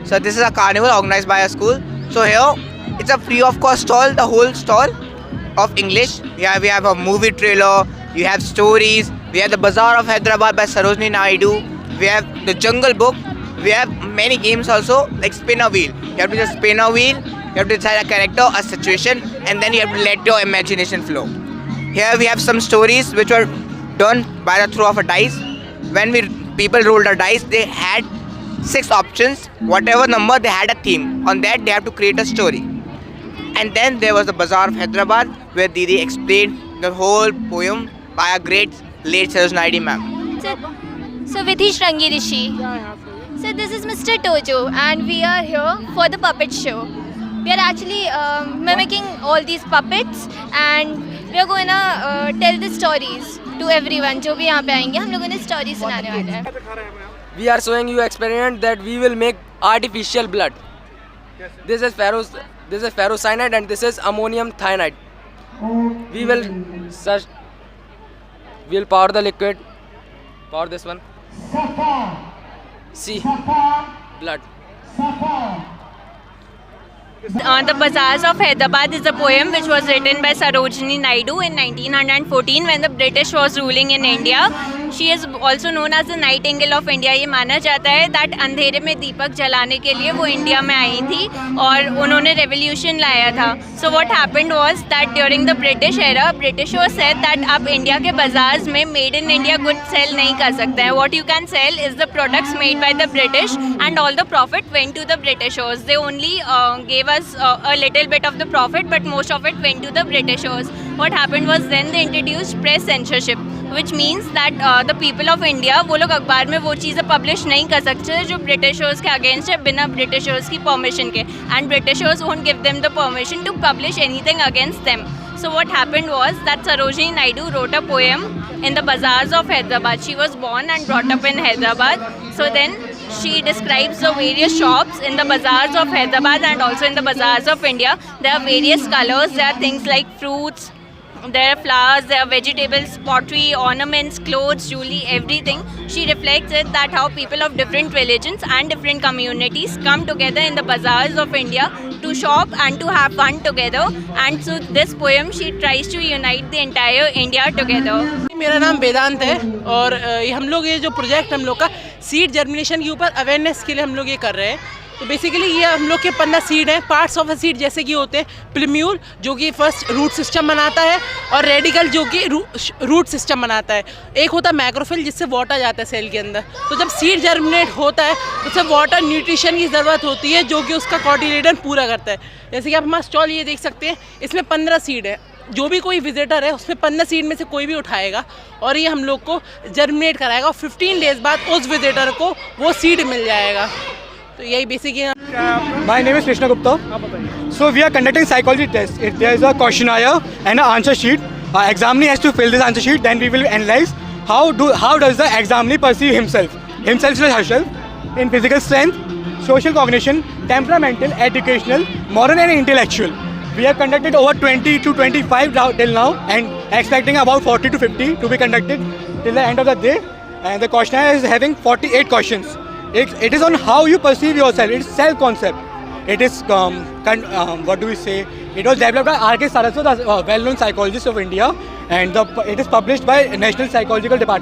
So this is a carnival organized by a school. So here it's a free of cost stall, the whole stall of English. We have a movie trailer, you have stories, we have the Bazaar of Hyderabad by Sarojini Naidu, we have the Jungle Book, we have many games also like spin a wheel. You have to just spin a wheel, you have to decide a character, a situation, and then you have to let your imagination flow. Here we have some stories which were done by the throw of a dice. When people rolled a dice, they had 6 options. Whatever number, they had a theme. On that, they have to create a story. And then there was the Bazaar of Hyderabad, where Didi explained the whole poem by a great late Sarojini Naidu ma'am. So Vidhish Rangi Rishi. So this is Mr. Tojo and we are here for the puppet show. We are actually mimicking all these puppets and we are going to tell the stories to everyone. जो भी यहाँ पे आएंगे हम लोगों ने stories सुनाने वाले हैं. We are showing you experiment that we will make artificial blood. This is ferrocyanide and this is ammonium cyanide. We will pour the liquid. Pour this one. See, blood. The Bazaars of Hyderabad is a poem which was written by Sarojini Naidu in 1914 when the British was ruling in India. She is also known as the Nightingale of India. ये माना जाता है that अंधेरे में दीपक जलाने के लिए वो इंडिया में आई थी और उन्होंने revolution लाया था. So what happened was that during the British era, Britishers said that आप इंडिया के बाजार्स में made in India goods sell नहीं कर सकते हैं. What you can sell is the products made by the British and all the profit went to the Britishers. They only gave us a little bit of the profit but most of it went to the Britishers. What happened was then they introduced press censorship, which means that the people of India वो लोग अखबार में वो चीज़ें publish नहीं कर सकते जो Britishers के against है बिना Britishers की permission के, and Britishers won't give them the permission to publish anything against them. So what happened was that Sarojini Naidu wrote a poem in the bazaars of Hyderabad. She was born and brought up in Hyderabad. So then she describes the various shops in the bazaars of Hyderabad and also in the bazaars of India. There are various colors. There are things like fruits, there are flowers, there are vegetables, pottery, ornaments, clothes, jewelry, everything. She reflects it that how people of different religions and different communities come together in the bazaars of India to shop and to have fun together. And so this poem, she tries to unite the entire India together. मेरा नाम वेदांत है और हम लोग ये जो project हम लोग का सीड जर्मिनेशन के ऊपर अवेयरनेस के लिए हम लोग ये कर रहे हैं. तो बेसिकली ये हम लोग के 15 सीड हैं. पार्ट्स ऑफ अ सीड जैसे कि होते हैं प्लम्यूल जो कि फर्स्ट रूट सिस्टम बनाता है और रेडिकल जो कि रूट सिस्टम बनाता है. एक होता है मैक्रोफिल जिससे वाटर जाता है सेल के अंदर. तो जब सीड जर्मिनेट होता है तो उसे वाटर न्यूट्रिशन की ज़रूरत होती है जो कि उसका कोऑर्डिनेटर पूरा करता है. जैसे कि आप हमारा स्टॉल ये देख सकते हैं, इसमें 15 सीड है. जो भी कोई विजिटर है उसमें 15 सीड में से कोई भी उठाएगा और ये हम लोग को जर्मिनेट कराएगा और 15 डेज बाद उस विजिटर को वो सीड मिल जाएगा. तो यही बेसिक है. My name is Krishna Gupta. So we are conducting psychology test. There is a questionnaire and an answer sheet. Examinee has to fill this answer sheet. Then we will analyze how does the examinee perceive himself slash herself in physical strength, social cognition, temperamental, educational, moral and intellectual. We have conducted over 20 to 25 till now and expecting about 40 to 50 to be conducted till the end of the day. And the questionnaire is having 48 questions. It is on how you perceive yourself. It's self-concept. It is, what do we say? It was developed by R.K. Saraswat, a well-known psychologist of India, and it is published by National Psychological Department.